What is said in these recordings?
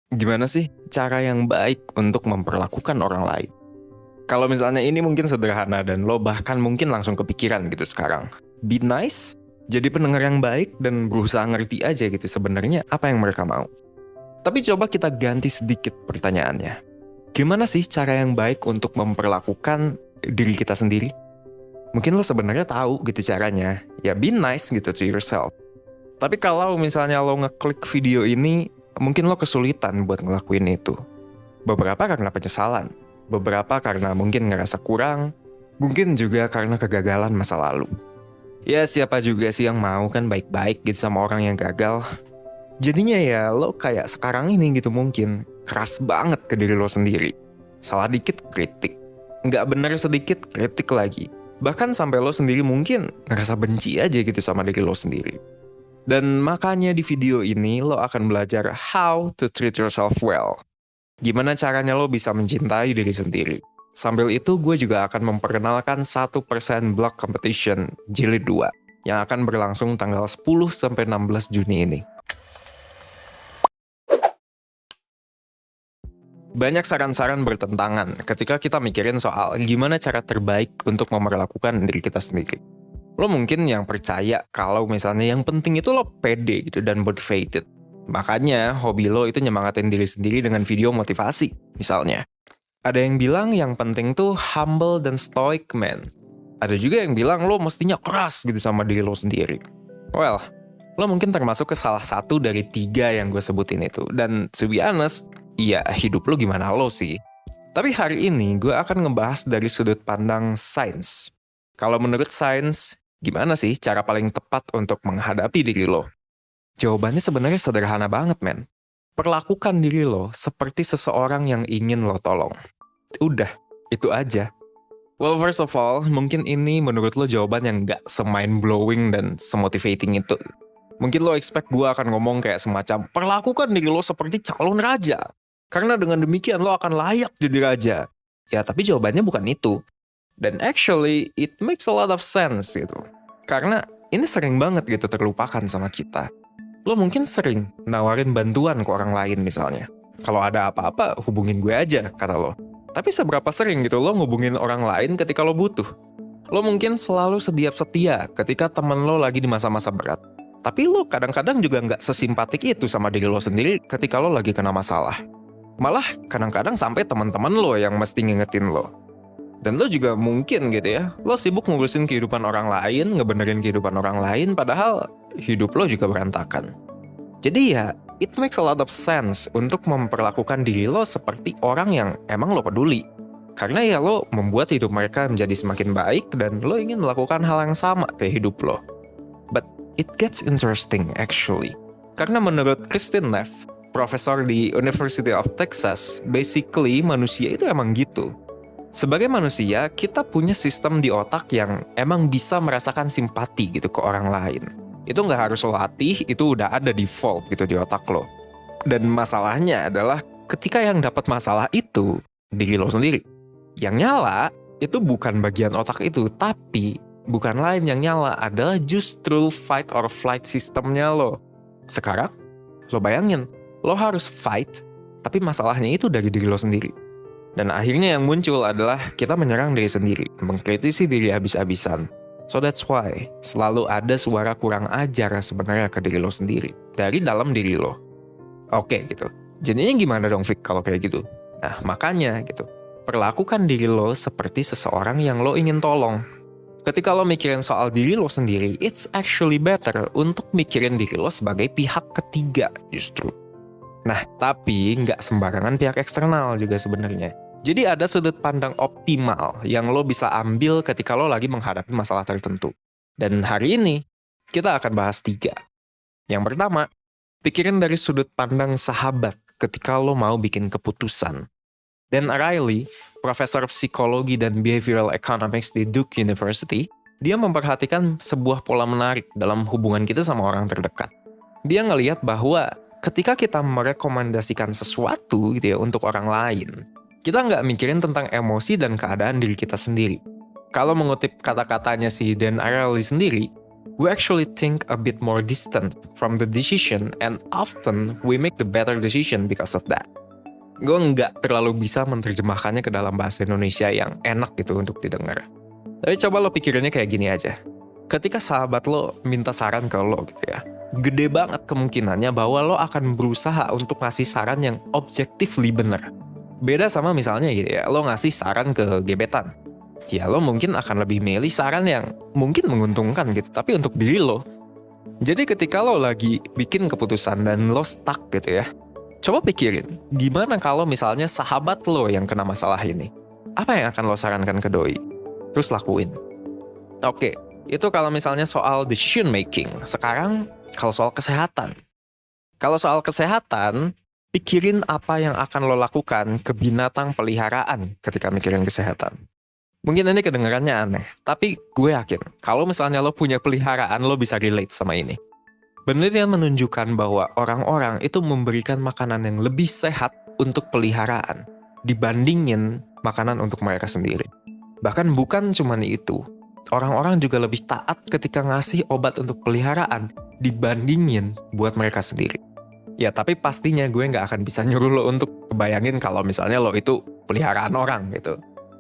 Gimana sih cara yang baik untuk memperlakukan orang lain? Kalau misalnya ini mungkin sederhana dan lo bahkan mungkin langsung kepikiran gitu sekarang. Be nice, jadi pendengar yang baik dan berusaha ngerti aja gitu sebenarnya apa yang mereka mau. Tapi coba kita ganti sedikit pertanyaannya. Gimana sih cara yang baik untuk memperlakukan diri kita sendiri? Mungkin lo sebenarnya tahu gitu caranya. Ya be nice gitu to yourself. Tapi kalau misalnya lo ngeklik video ini, mungkin lo kesulitan buat ngelakuin itu. Beberapa karena penyesalan, beberapa karena mungkin ngerasa kurang, mungkin juga karena kegagalan masa lalu. Ya siapa juga sih yang mau kan baik-baik gitu sama orang yang gagal. Jadinya ya lo kayak sekarang ini gitu mungkin, keras banget ke diri lo sendiri. Salah dikit kritik, nggak bener sedikit kritik lagi. Bahkan sampai lo sendiri mungkin ngerasa benci aja gitu sama diri lo sendiri. Dan makanya di video ini lo akan belajar how to treat yourself well. Gimana caranya lo bisa mencintai diri sendiri. Sambil itu gue juga akan memperkenalkan 1% Block Competition Jilid 2 yang akan berlangsung tanggal 10-16 Juni ini. Banyak saran-saran bertentangan ketika kita mikirin soal gimana cara terbaik untuk memperlakukan diri kita sendiri. Lo mungkin yang percaya kalau misalnya yang penting itu lo pede gitu dan motivated. Makanya hobi lo itu nyemangatin diri sendiri dengan video motivasi, misalnya. Ada yang bilang yang penting tuh humble dan stoic man. Ada juga yang bilang lo mestinya keras gitu sama diri lo sendiri. Well, lo mungkin termasuk ke salah satu dari 3 yang gue sebutin itu. Dan to be honest, iya hidup lo gimana lo sih? Tapi hari ini gue akan ngebahas dari sudut pandang sains. Kalau menurut sains, gimana sih cara paling tepat untuk menghadapi diri lo? Jawabannya sebenarnya sederhana banget, men. Perlakukan diri lo seperti seseorang yang ingin lo tolong. Udah, itu aja. Well, first of all, mungkin ini menurut lo jawaban yang gak se-mind-blowing dan se-motivating itu. Mungkin lo expect gue akan ngomong kayak semacam, perlakukan diri lo seperti calon raja. Karena dengan demikian lo akan layak jadi raja. Ya, tapi jawabannya bukan itu. Dan actually, it makes a lot of sense gitu. Karena ini sering banget gitu terlupakan sama kita. Lo mungkin sering nawarin bantuan ke orang lain misalnya. Kalau ada apa-apa, hubungin gue aja, kata lo. Tapi seberapa sering gitu lo ngubungin orang lain ketika lo butuh? Lo mungkin selalu setia ketika temen lo lagi di masa-masa berat. Tapi lo kadang-kadang juga nggak sesimpatik itu sama diri lo sendiri ketika lo lagi kena masalah. Malah kadang-kadang sampai teman-teman lo yang mesti ngingetin lo. Dan lo juga mungkin gitu ya, lo sibuk ngurusin kehidupan orang lain, ngebenerin kehidupan orang lain, padahal hidup lo juga berantakan. Jadi ya, it makes a lot of sense untuk memperlakukan diri lo seperti orang yang emang lo peduli. Karena ya lo membuat hidup mereka menjadi semakin baik dan lo ingin melakukan hal yang sama ke hidup lo. But it gets interesting actually. Karena menurut Kristin Neff, profesor di University of Texas, basically manusia itu emang gitu. Sebagai manusia, kita punya sistem di otak yang emang bisa merasakan simpati gitu ke orang lain. Itu nggak harus lo latih, itu udah ada default gitu di otak lo. Dan masalahnya adalah ketika yang dapat masalah itu, diri lo sendiri. Yang nyala, itu bukan bagian otak itu, tapi bukan lain yang nyala adalah justru fight or flight sistemnya lo. Sekarang, lo bayangin, lo harus fight, tapi masalahnya itu dari diri lo sendiri. Dan akhirnya yang muncul adalah kita menyerang diri sendiri, mengkritisi diri habis-habisan. So that's why selalu ada suara kurang ajar sebenarnya ke diri lo sendiri, dari dalam diri lo. Oke gitu, jadinya gimana dong Vic kalau kayak gitu? Nah makanya gitu, perlakukan diri lo seperti seseorang yang lo ingin tolong. Ketika lo mikirin soal diri lo sendiri, it's actually better untuk mikirin diri lo sebagai pihak ketiga justru. Nah, tapi nggak sembarangan pihak eksternal juga sebenarnya. Jadi ada sudut pandang optimal yang lo bisa ambil ketika lo lagi menghadapi masalah tertentu. Dan hari ini, kita akan bahas 3. Yang pertama, pikirin dari sudut pandang sahabat ketika lo mau bikin keputusan. Dan Riley, profesor psikologi dan behavioral economics di Duke University, dia memperhatikan sebuah pola menarik dalam hubungan kita sama orang terdekat. Dia ngelihat bahwa ketika kita merekomendasikan sesuatu gitu ya untuk orang lain, kita nggak mikirin tentang emosi dan keadaan diri kita sendiri. Kalau mengutip kata-katanya si Dan Ariely sendiri, we actually think a bit more distant from the decision and often we make the better decision because of that. Gue nggak terlalu bisa menerjemahkannya ke dalam bahasa Indonesia yang enak gitu untuk didengar. Tapi coba lo pikirinnya kayak gini aja. Ketika sahabat lo minta saran ke lo gitu ya, gede banget kemungkinannya bahwa lo akan berusaha untuk ngasih saran yang objectively bener. Beda sama misalnya gitu ya, lo ngasih saran ke gebetan. Ya lo mungkin akan lebih milih saran yang mungkin menguntungkan gitu, tapi untuk diri lo. Jadi ketika lo lagi bikin keputusan dan lo stuck gitu ya, coba pikirin, gimana kalau misalnya sahabat lo yang kena masalah ini? Apa yang akan lo sarankan ke doi? Terus lakuin. Oke, itu kalau misalnya soal decision making. Sekarang kalau soal kesehatan. Kalau soal kesehatan, pikirin apa yang akan lo lakukan ke binatang peliharaan ketika mikirin kesehatan. Mungkin ini kedengarannya aneh, tapi gue yakin kalau misalnya lo punya peliharaan, lo bisa relate sama ini. Penelitian menunjukkan bahwa orang-orang itu memberikan makanan yang lebih sehat untuk peliharaan dibandingin makanan untuk mereka sendiri. Bahkan bukan cuma itu, orang-orang juga lebih taat ketika ngasih obat untuk peliharaan dibandingin buat mereka sendiri. Ya tapi pastinya gue nggak akan bisa nyuruh lo untuk kebayangin kalau misalnya lo itu peliharaan orang gitu.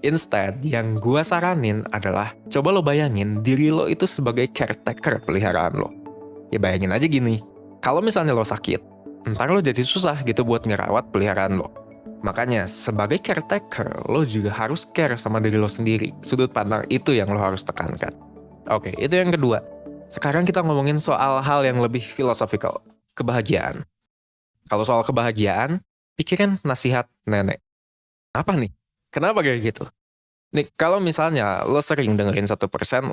Instead, yang gue saranin adalah coba lo bayangin diri lo itu sebagai caretaker peliharaan lo. Ya bayangin aja gini, kalau misalnya lo sakit, ntar lo jadi susah gitu buat ngerawat peliharaan lo. Makanya sebagai caretaker, lo juga harus care sama diri lo sendiri. Sudut pandang itu yang lo harus tekankan. Oke, itu yang kedua. Sekarang kita ngomongin soal hal yang lebih philosophical, kebahagiaan. Kalau soal kebahagiaan, pikirin nasihat nenek. Apa nih? Kenapa kayak gitu? Nih, kalau misalnya lo sering dengerin 1%,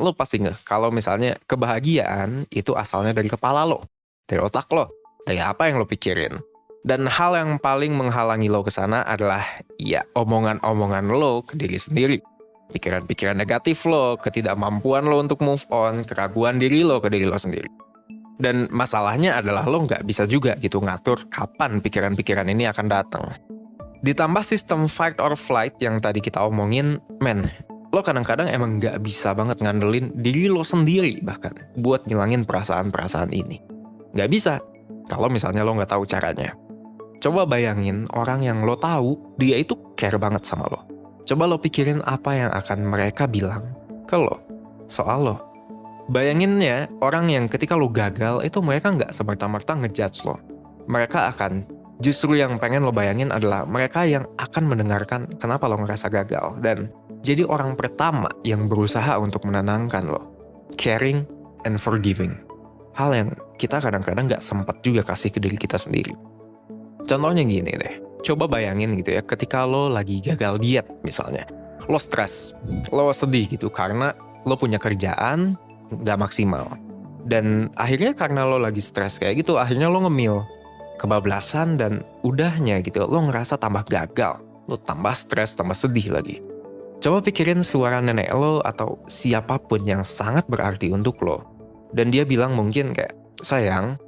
lo pasti ngeh kalau misalnya kebahagiaan itu asalnya dari kepala lo, dari otak lo, dari apa yang lo pikirin. Dan hal yang paling menghalangi lo ke sana adalah ya omongan-omongan lo ke diri sendiri. Pikiran-pikiran negatif lo, ketidakmampuan lo untuk move on, keraguan diri lo ke diri lo sendiri. Dan masalahnya adalah lo nggak bisa juga gitu ngatur kapan pikiran-pikiran ini akan datang. Ditambah sistem fight or flight yang tadi kita omongin, lo kadang-kadang emang nggak bisa banget ngandelin diri lo sendiri bahkan buat ngilangin perasaan-perasaan ini. Nggak bisa, kalau misalnya lo nggak tahu caranya. Coba bayangin orang yang lo tahu, dia itu care banget sama lo. Coba lo pikirin apa yang akan mereka bilang ke lo, soal lo. Bayanginnya, orang yang ketika lo gagal, itu mereka nggak semerta-merta ngejudge lo. Mereka akan, justru yang pengen lo bayangin adalah mereka yang akan mendengarkan kenapa lo ngerasa gagal. Dan jadi orang pertama yang berusaha untuk menenangkan lo. Caring and forgiving. Hal yang kita kadang-kadang nggak sempat juga kasih ke diri kita sendiri. Contohnya gini deh, coba bayangin gitu ya, ketika lo lagi gagal diet misalnya. Lo stres, lo sedih gitu karena lo punya kerjaan gak maksimal. Dan akhirnya karena lo lagi stres kayak gitu, akhirnya lo ngemil. Kebablasan dan udahnya gitu, lo ngerasa tambah gagal. Lo tambah stres, tambah sedih lagi. Coba pikirin suara nenek lo atau siapapun yang sangat berarti untuk lo. Dan dia bilang mungkin kayak, sayang,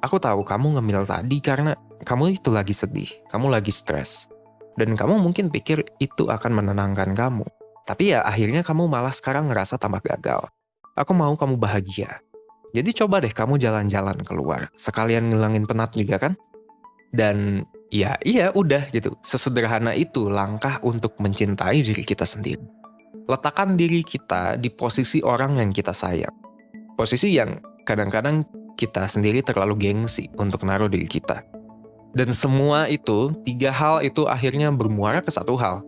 aku tahu kamu ngemil tadi karena kamu itu lagi sedih, kamu lagi stres. Dan kamu mungkin pikir itu akan menenangkan kamu. Tapi ya akhirnya kamu malah sekarang ngerasa tambah gagal. Aku mau kamu bahagia. Jadi coba deh kamu jalan-jalan keluar. Sekalian ngilangin penat juga kan? Dan ya iya udah gitu. Sesederhana itu langkah untuk mencintai diri kita sendiri. Letakkan diri kita di posisi orang yang kita sayang. Posisi yang kadang-kadang kita sendiri terlalu gengsi untuk naruh diri kita. Dan semua itu, 3 hal itu akhirnya bermuara ke satu hal.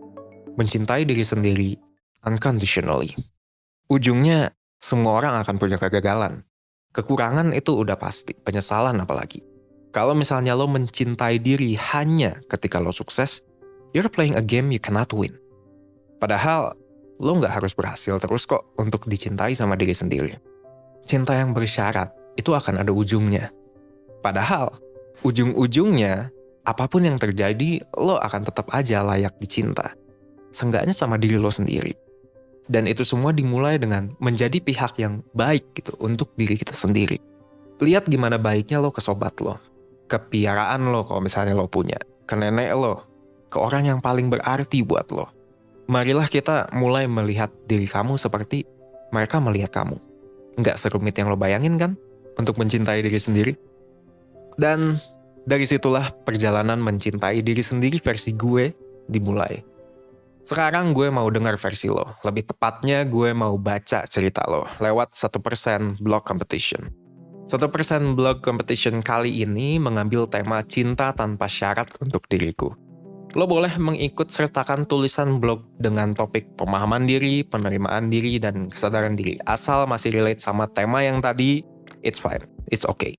Mencintai diri sendiri unconditionally. Ujungnya, semua orang akan punya kegagalan. Kekurangan itu udah pasti, penyesalan apalagi. Kalau misalnya lo mencintai diri hanya ketika lo sukses, you're playing a game you cannot win. Padahal, lo nggak harus berhasil terus kok untuk dicintai sama diri sendiri. Cinta yang bersyarat, itu akan ada ujungnya. Padahal, ujung-ujungnya, apapun yang terjadi, lo akan tetap aja layak dicinta. Seenggaknya sama diri lo sendiri. Dan itu semua dimulai dengan menjadi pihak yang baik gitu untuk diri kita sendiri. Lihat gimana baiknya lo ke sobat lo, ke piaraan lo kalau misalnya lo punya, ke nenek lo, ke orang yang paling berarti buat lo. Marilah kita mulai melihat diri kamu seperti mereka melihat kamu. nggak serumit yang lo bayangin kan untuk mencintai diri sendiri. Dan dari situlah perjalanan mencintai diri sendiri versi gue dimulai. Sekarang gue mau dengar versi lo. Lebih tepatnya gue mau baca cerita lo lewat 1% blog competition. 1% blog competition kali ini mengambil tema cinta tanpa syarat untuk diriku. Lo boleh mengikut sertakan tulisan blog dengan topik pemahaman diri, penerimaan diri, dan kesadaran diri. Asal masih relate sama tema yang tadi, it's fine, it's okay.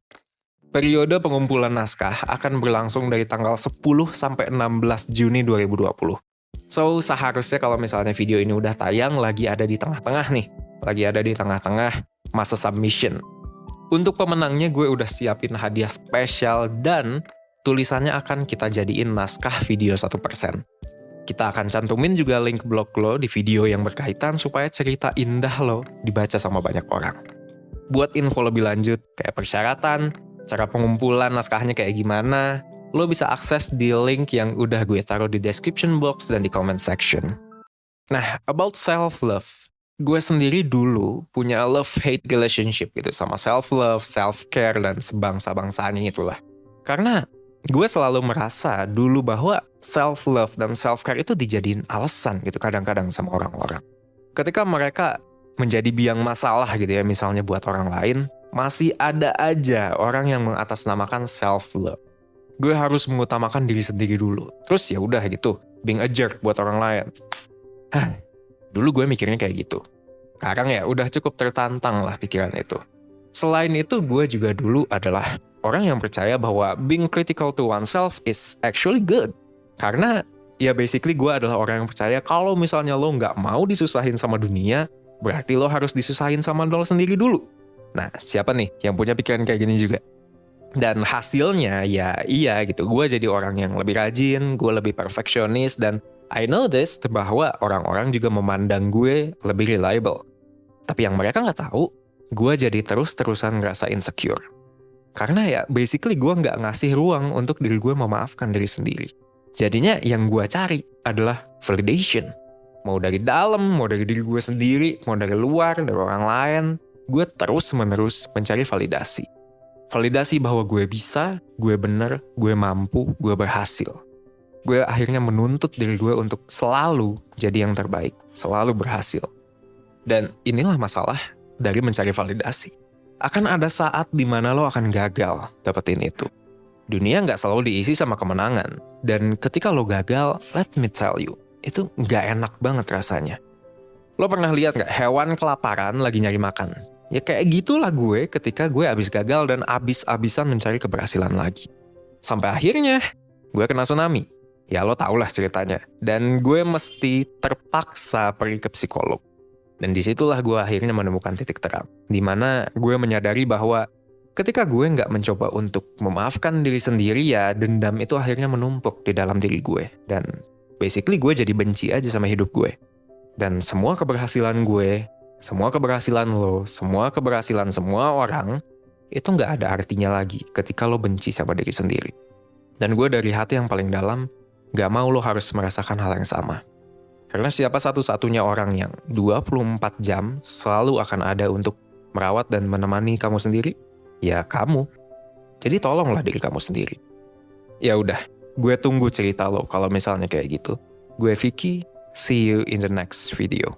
Periode pengumpulan naskah akan berlangsung dari tanggal 10 sampai 16 Juni 2020. So, seharusnya kalau misalnya video ini udah tayang, lagi ada di tengah-tengah nih. Lagi ada di tengah-tengah masa submission. Untuk pemenangnya gue udah siapin hadiah spesial dan tulisannya akan kita jadiin naskah video 1%. Kita akan cantumin juga link blog lo di video yang berkaitan supaya cerita indah lo dibaca sama banyak orang. Buat info lebih lanjut, kayak persyaratan, cara pengumpulan naskahnya kayak gimana, lo bisa akses di link yang udah gue taruh di description box dan di comment section. Nah, about self-love. Gue sendiri dulu punya love-hate relationship gitu sama self-love, self-care, dan sebangsa-bangsanya itulah. Karena gue selalu merasa dulu bahwa self-love dan self-care itu dijadiin alasan gitu kadang-kadang sama orang-orang. Ketika mereka menjadi biang masalah gitu ya, misalnya buat orang lain, masih ada aja orang yang mengatasnamakan self-love. Gue harus mengutamakan diri sendiri dulu. Terus ya udah gitu, being a jerk buat orang lain. Dulu gue mikirnya kayak gitu. Sekarang ya udah cukup tertantang lah pikiran itu. Selain itu, gue juga dulu adalah orang yang percaya bahwa being critical to oneself is actually good. Karena ya basically gue adalah orang yang percaya kalau misalnya lo nggak mau disusahin sama dunia, berarti lo harus disusahin sama lo sendiri dulu. Nah, siapa nih yang punya pikiran kayak gini juga? Dan hasilnya ya iya gitu, gue jadi orang yang lebih rajin, gue lebih perfeksionis, dan I noticed bahwa orang-orang juga memandang gue lebih reliable. Tapi yang mereka nggak tahu, gue jadi terus-terusan ngerasa insecure. Karena ya basically gue nggak ngasih ruang untuk diri gue memaafkan diri sendiri. Jadinya yang gue cari adalah validation. Mau dari dalam, mau dari diri gue sendiri, mau dari luar, dari orang lain, gue terus-menerus mencari validasi. Validasi bahwa gue bisa, gue bener, gue mampu, gue berhasil. Gue akhirnya menuntut diri gue untuk selalu jadi yang terbaik, selalu berhasil. Dan inilah masalah dari mencari validasi. Akan ada saat dimana lo akan gagal dapetin itu. Dunia nggak selalu diisi sama kemenangan. Dan ketika lo gagal, let me tell you, itu nggak enak banget rasanya. Lo pernah lihat nggak hewan kelaparan lagi nyari makan? Ya kayak gitulah gue ketika gue abis gagal dan abis-abisan mencari keberhasilan lagi. Sampai akhirnya gue kena tsunami. Ya lo tau lah ceritanya. Dan gue mesti terpaksa pergi ke psikolog. Dan disitulah gue akhirnya menemukan titik terang. Dimana gue menyadari bahwa ketika gue nggak mencoba untuk memaafkan diri sendiri, ya dendam itu akhirnya menumpuk di dalam diri gue. Dan basically gue jadi benci aja sama hidup gue. Dan semua keberhasilan gue, semua keberhasilan lo, semua keberhasilan semua orang, itu nggak ada artinya lagi ketika lo benci sama diri sendiri. Dan gue dari hati yang paling dalam, gak mau lo harus merasakan hal yang sama. Karena siapa satu-satunya orang yang 24 jam selalu akan ada untuk merawat dan menemani kamu sendiri? Ya kamu. Jadi tolonglah diri kamu sendiri. Ya udah, gue tunggu cerita lo kalau misalnya kayak gitu. Gue Vicky, see you in the next video.